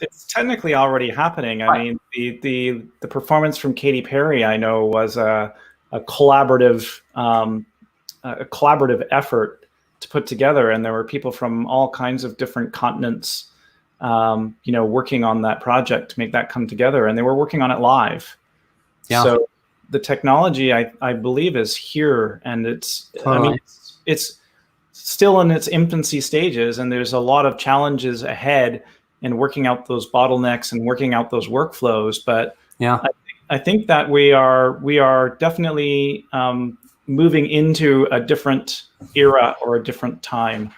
[SPEAKER 1] it's technically already happening. Right. I mean, the performance from Katy Perry, I know, was a collaborative effort to put together, and there were people from all kinds of different continents, working on that project to make that come together, and they were working on it live. Yeah. So the technology, I believe, is here, and it's totally. I mean, it's still in its infancy stages, and there's a lot of challenges ahead in working out those bottlenecks and working out those workflows. But yeah, I think I think that we are definitely moving into a different era or a different time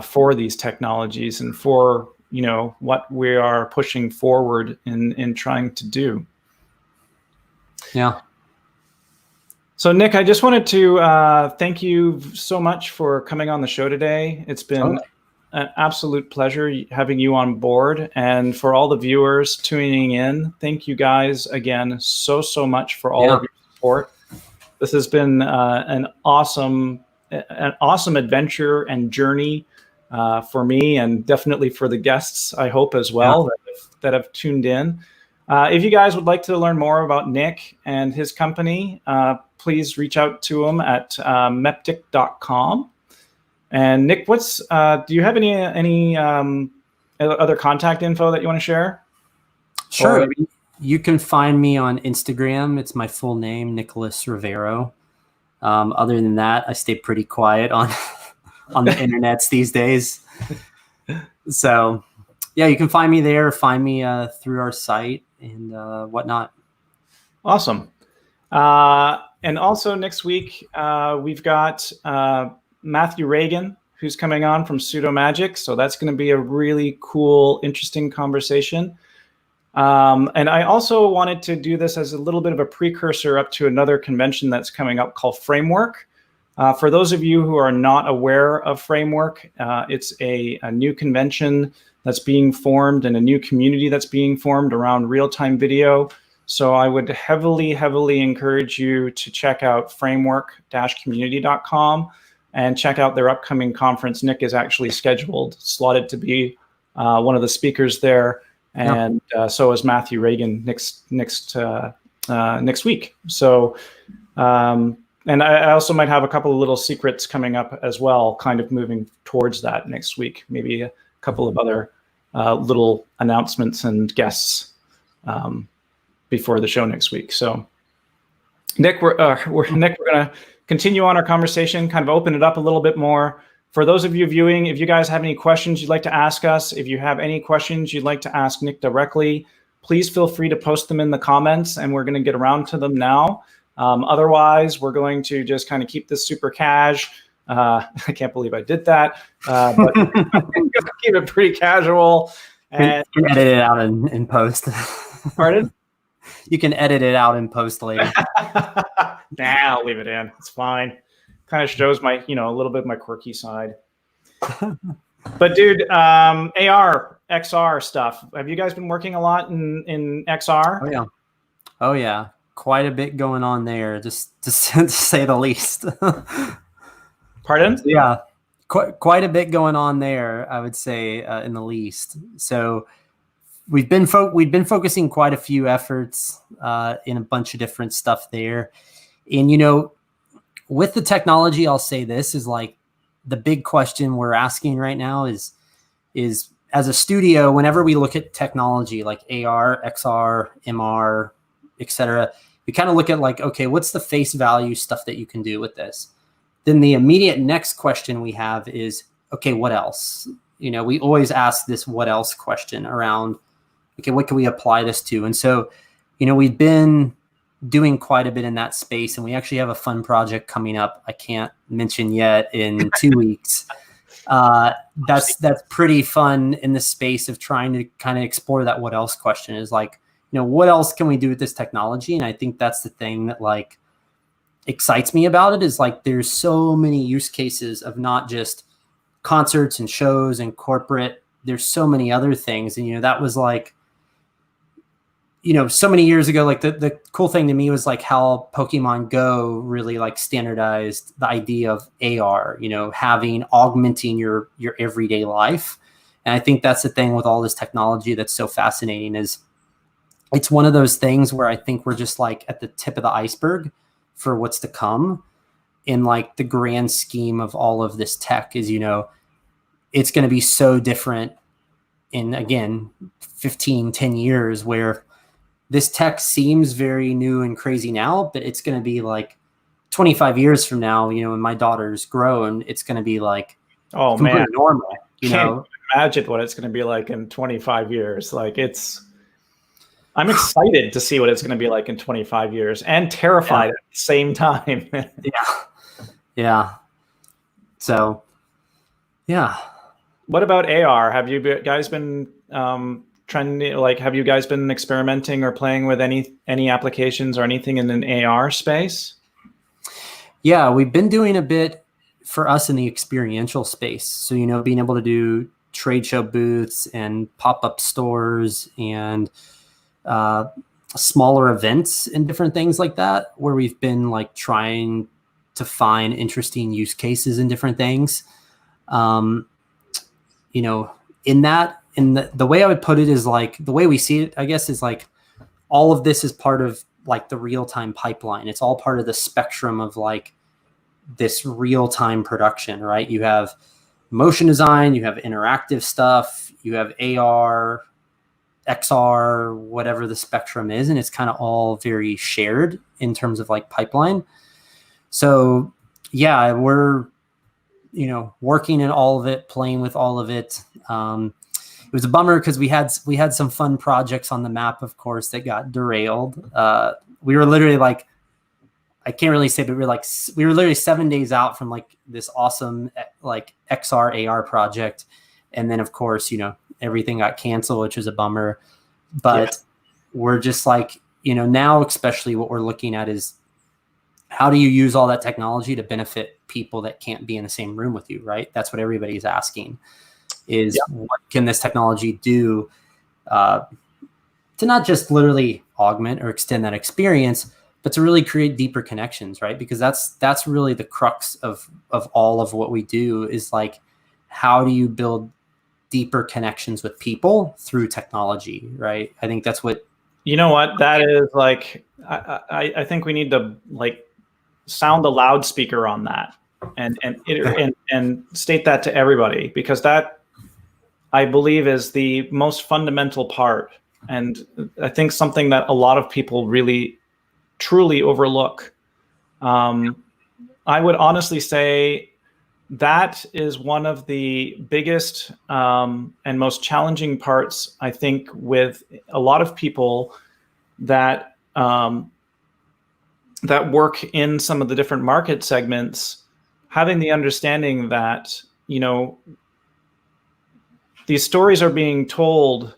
[SPEAKER 1] for these technologies and for what we are pushing forward in trying to do.
[SPEAKER 2] Yeah.
[SPEAKER 1] So Nick, I just wanted to thank you so much for coming on the show today. It's been an absolute pleasure having you on board, and for all the viewers tuning in, thank you guys again so much for all of your support. This has been an awesome adventure and journey for me, and definitely for the guests, I hope as well, that have tuned in. If you guys would like to learn more about Nick and his company, please reach out to him at meptic.com. And Nick, do you have any other contact info that you want to share?
[SPEAKER 2] Sure. You can find me on Instagram. It's my full name, Nicholas Rivero. Other than that, I stay pretty quiet on the internets these days. So yeah, you can find me there, find me through our site and whatnot.
[SPEAKER 1] Awesome. And also next week, we've got Matthew Reagan, who's coming on from Pseudo Magic. So that's going to be a really cool, interesting conversation. And I also wanted to do this as a little bit of a precursor up to another convention that's coming up called Framework. For those of you who are not aware of Framework, it's a new convention that's being formed and a new community that's being formed around real-time video. So I would heavily encourage you to check out framework-community.com and check out their upcoming conference. Nick is actually slotted to be one of the speakers there. And so is Matthew Reagan next week. So, and I also might have a couple of little secrets coming up as well, kind of moving towards that next week. Maybe a couple of other little announcements and guests before the show next week. So, Nick, we're going to continue on our conversation, kind of open it up a little bit more. For those of you viewing, if you guys have any questions you'd like to ask us, if you have any questions you'd like to ask Nick directly, please feel free to post them in the comments, and we're going to get around to them now. Otherwise, we're going to just kind of keep this super cash. I can't believe I did that, but keep it pretty casual. And
[SPEAKER 2] you can edit it out in post.
[SPEAKER 1] Pardon?
[SPEAKER 2] You can edit it out in post later.
[SPEAKER 1] Nah, I'll leave it in. It's fine. Kind of shows my, a little bit of my quirky side. But dude, AR, XR stuff. Have you guys been working a lot in XR?
[SPEAKER 2] Oh yeah. Quite a bit going on there, just to say the least.
[SPEAKER 1] Pardon?
[SPEAKER 2] Yeah. Quite a bit going on there, I would say, in the least. So we've been focusing quite a few efforts in a bunch of different stuff there. And with the technology, I'll say this is like the big question we're asking right now is as a studio, whenever we look at technology like AR, XR, MR, etc., we kind of look at like, okay, what's the face value stuff that you can do with this? Then the immediate next question we have is, okay, what else? We always ask this what else question around, okay, what can we apply this to? And so, we've been doing quite a bit in that space, and we actually have a fun project coming up I can't mention yet in 2 weeks. That's pretty fun in the space of trying to kind of explore that what else question is like, what else can we do with this technology? And I think that's the thing that like excites me about it is like there's so many use cases of not just concerts and shows and corporate. There's so many other things, and that was like, so many years ago, like the cool thing to me was like how Pokemon Go really like standardized the idea of AR, augmenting your everyday life. And I think that's the thing with all this technology that's so fascinating is it's one of those things where I think we're just like at the tip of the iceberg for what's to come in like the grand scheme of all of this tech is, it's going to be so different in, again, 10 years where this tech seems very new and crazy now, but it's going to be like 25 years from now, when my daughter's grown, it's going to be like,
[SPEAKER 1] oh man,
[SPEAKER 2] normal.
[SPEAKER 1] Can't imagine what it's going to be like in 25 years. Like it's I'm excited to see what it's going to be like in 25 years and terrified at the same time.
[SPEAKER 2] Yeah. So, yeah.
[SPEAKER 1] What about AR? Have you guys been have you guys been experimenting or playing with any applications or anything in an AR space?
[SPEAKER 2] Yeah, we've been doing a bit for us in the experiential space. So, being able to do trade show booths and pop-up stores and smaller events and different things like that, where we've been like trying to find interesting use cases and different things. The way I would put it is like, the way we see it, I guess, is like all of this is part of like the real-time pipeline. It's all part of the spectrum of like this real-time production, right? You have motion design, you have interactive stuff, you have AR, XR, whatever the spectrum is, and it's kind of all very shared in terms of like pipeline. So yeah, we're working in all of it, playing with all of it. It was a bummer because we had some fun projects on the map, of course, that got derailed. We were literally like, I can't really say, but we were literally 7 days out from like this awesome like XR AR project, and then of course everything got canceled, which was a bummer. But we're just like now, especially what we're looking at is how do you use all that technology to benefit people that can't be in the same room with you, right? That's what everybody's asking is what can this technology do to not just literally augment or extend that experience, but to really create deeper connections, right? Because that's really the crux of all of what we do is like, how do you build deeper connections with people through technology, right? I think that's what...
[SPEAKER 1] That is like, I think we need to like sound the loudspeaker on that and state that to everybody, because that, I believe, is the most fundamental part. And I think something that a lot of people really truly overlook. I would honestly say that is one of the biggest and most challenging parts, I think, with a lot of people that that work in some of the different market segments, having the understanding that these stories are being told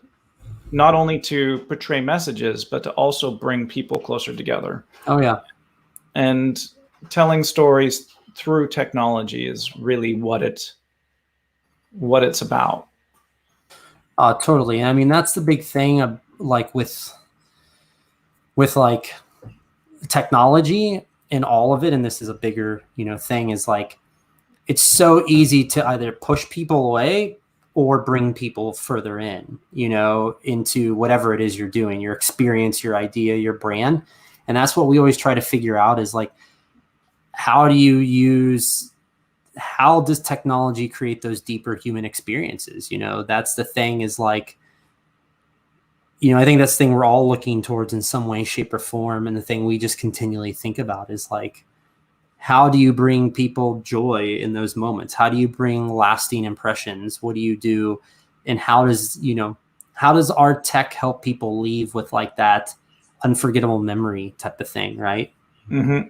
[SPEAKER 1] not only to portray messages, but to also bring people closer together.
[SPEAKER 2] Oh yeah.
[SPEAKER 1] And telling stories through technology is really what it's about.
[SPEAKER 2] Totally. I mean, that's the big thing of like with like technology and all of it. And this is a bigger, thing, is like, it's so easy to either push people away or bring people further in, into whatever it is you're doing, your experience, your idea, your brand. And that's what we always try to figure out is like, how does technology create those deeper human experiences? That's the thing is like, I think that's the thing we're all looking towards in some way, shape, or form. And the thing we just continually think about is like, how do you bring people joy in those moments? How do you bring lasting impressions? What do you do? And how does our tech help people leave with like that unforgettable memory type of thing, right?
[SPEAKER 1] Mm-hmm.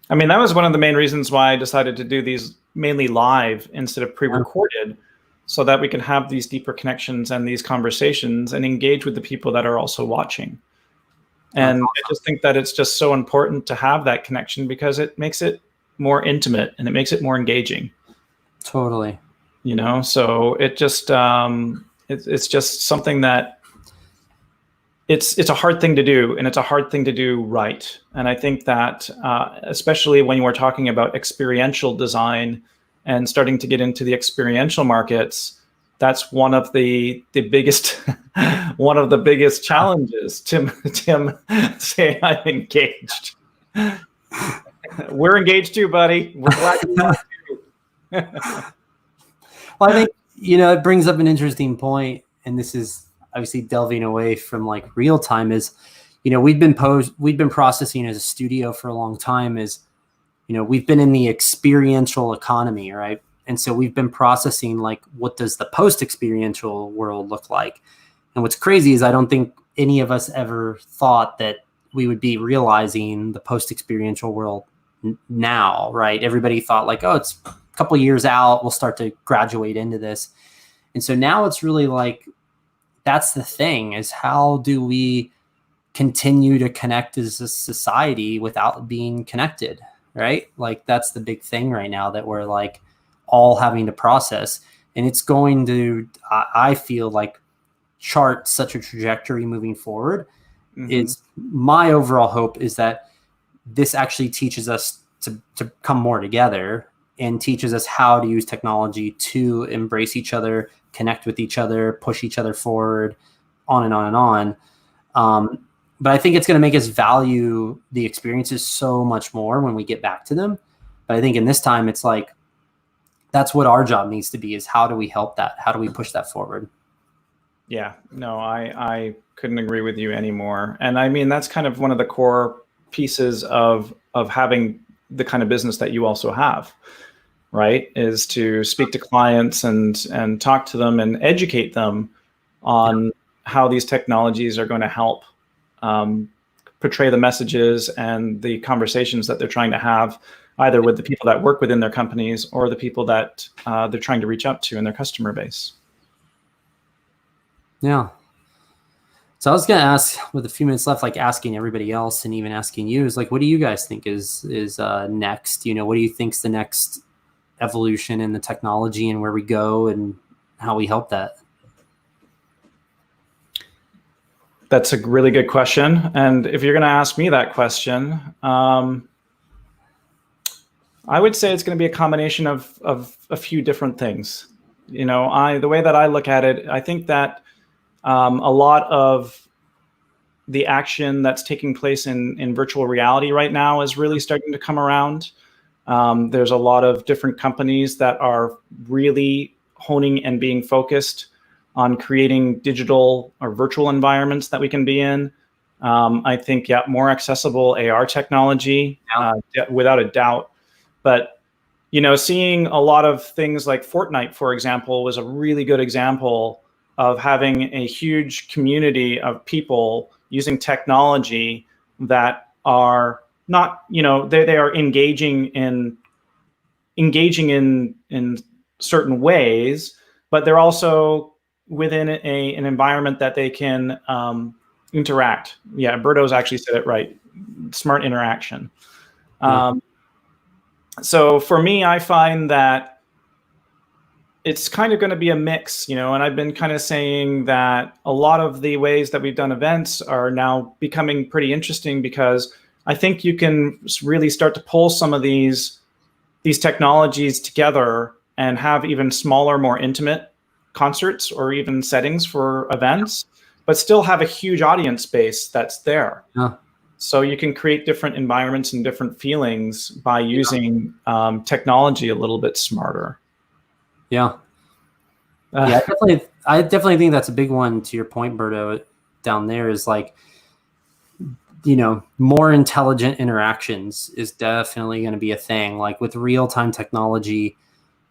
[SPEAKER 1] I mean, that was one of the main reasons why I decided to do these mainly live instead of pre-recorded, so that we can have these deeper connections and these conversations and engage with the people that are also watching. And I just think that it's just so important to have that connection because it makes it more intimate and it makes it more engaging.
[SPEAKER 2] Totally.
[SPEAKER 1] So it just, it's just something that it's a hard thing to do, and it's a hard thing to do right. And I think that especially when we're talking about experiential design and starting to get into the experiential markets, that's one of the biggest challenges. Tim say I'm engaged. We're engaged too, buddy. We're glad you are too.
[SPEAKER 2] Well, I think it brings up an interesting point, and this is obviously delving away from like real time. Is we've been processing as a studio for a long time. Is we've been in the experiential economy, right? And so we've been processing like, what does the post-experiential world look like? And what's crazy is I don't think any of us ever thought that we would be realizing the post-experiential world now, right? Everybody thought like, oh, it's a couple of years out, we'll start to graduate into this. And so now it's really like, that's the thing, is how do we continue to connect as a society without being connected, right? Like that's the big thing right now that we're like all having to process. And it's going to, I feel like, chart such a trajectory moving forward. Is my overall hope is that this actually teaches us to come more together and teaches us how to use technology to embrace each other, connect with each other, push each other forward, on and on and on. But I think it's going to make us value the experiences so much more when we get back to them. But I think in this time, it's like, that's what our job needs to be, is how do we help that? How do we push that forward?
[SPEAKER 1] Yeah, no, I couldn't agree with you anymore. And I mean, that's kind of one of the core pieces of having the kind of business that you also have, right? Is to speak to clients and talk to them and educate them on how these technologies are going to help portray the messages and the conversations that they're trying to have, either with the people that work within their companies or the people that they're trying to reach out to in their customer base.
[SPEAKER 2] Yeah. So I was going to ask, with a few minutes left, like asking everybody else and even asking you, is like, what do you guys think is next? You know, what do you think's the next evolution in the technology and where we go and how we help that?
[SPEAKER 1] That's a really good question. And if you're going to ask me that question, I would say it's going to be a combination of a few different things. You know, the way that I look at it, I think that a lot of the action that's taking place in virtual reality right now is really starting to come around. There's a lot of different companies that are really honing and being focused on creating digital or virtual environments that we can be in. I think, more accessible AR technology, without a doubt. But, you know, seeing a lot of things like Fortnite, for example, was a really good example of having a huge community of people using technology that are not, you know, they are engaging in certain ways, but they're also within an environment that they can interact. Yeah, Berto's actually said it right. Smart interaction. So for me, I find that it's kind of going to be a mix, you know, and I've been kind of saying that a lot of the ways that we've done events are now becoming pretty interesting, because I think you can really start to pull some of these technologies together and have even smaller, more intimate concerts or even settings for events, but still have a huge audience base that's there. Yeah. So you can create different environments and different feelings by using technology a little bit smarter.
[SPEAKER 2] Yeah. I definitely think that's a big one, to your point, Berto, down there, is like, you know, more intelligent interactions is definitely going to be a thing. Like with real-time technology,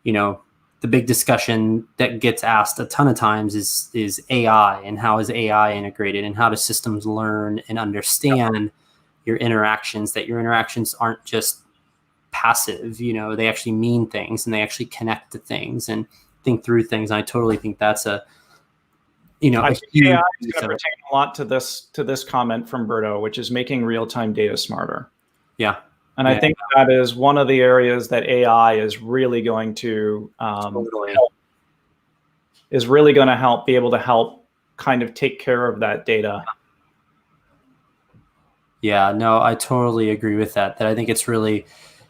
[SPEAKER 2] you know, the big discussion that gets asked a ton of times is AI, and how is AI integrated, and how do systems learn and understand your interactions, that your interactions aren't just passive, you know, they actually mean things and they actually connect to things and think through things. And I totally think that's I think AI is going to pertain
[SPEAKER 1] a lot to this comment from Berto, which is making real-time data smarter.
[SPEAKER 2] Yeah.
[SPEAKER 1] And I think that is one of the areas that AI is really going to help be able to help kind of take care of that data.
[SPEAKER 2] Yeah, no, I totally agree with that. That I think it's really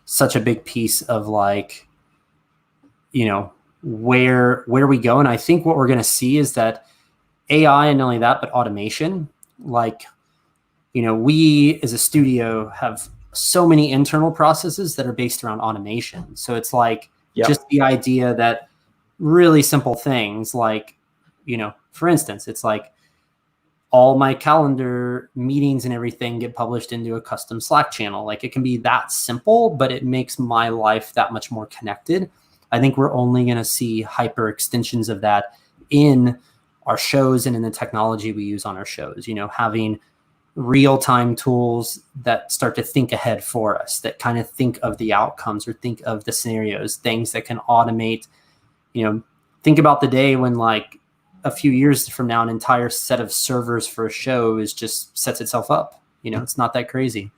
[SPEAKER 2] such a big piece of, like, you know, where we go. And I think what we're going to see is that AI, and not only that, but automation. Like, you know, we as a studio have so many internal processes that are based around automation. So it's like just the idea that really simple things like, you know, for instance, it's like all my calendar meetings and everything get published into a custom Slack channel. Like, it can be that simple, but it makes my life that much more connected. I think we're only going to see hyper extensions of that in our shows and in the technology we use on our shows. You know, having real-time tools that start to think ahead for us, that kind of think of the outcomes or think of the scenarios, things that can automate. You know, think about the day when, like, a few years from now, an entire set of servers for a show is just sets itself up. You know, it's not that crazy.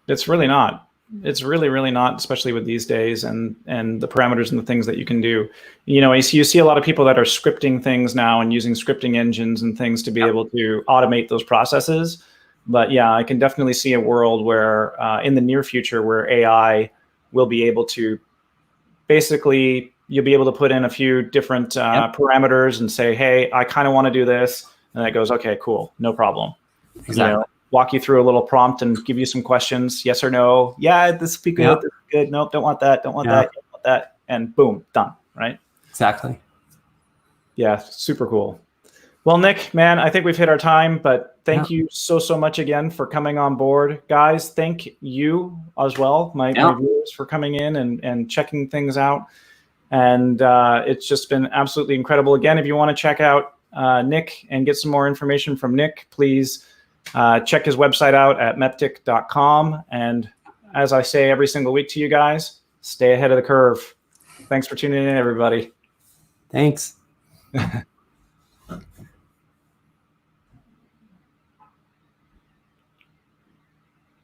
[SPEAKER 1] It's really not. It's really, really not, especially with these days and the parameters and the things that you can do. You know, you see a lot of people that are scripting things now and using scripting engines and things to be able to automate those processes. But yeah, I can definitely see a world where in the near future where AI will be able to basically, you'll be able to put in a few different parameters and say, hey, I kind of want to do this. And it goes, okay, cool, no problem.
[SPEAKER 2] Exactly.
[SPEAKER 1] You know, walk you through a little prompt and give you some questions, yes or no. Yeah, this would be good. This is good. Nope, don't want that. Don't want that. Don't want that. And boom, done. Right?
[SPEAKER 2] Exactly.
[SPEAKER 1] Yeah, super cool. Well, Nick, man, I think we've hit our time, but thank you so much again for coming on board. Guys, thank you as well, my viewers, for coming in and checking things out. And it's just been absolutely incredible. Again, if you want to check out Nick and get some more information from Nick, please check his website out at meptic.com. And as I say every single week to you guys, stay ahead of the curve. Thanks for tuning in, everybody.
[SPEAKER 2] Thanks.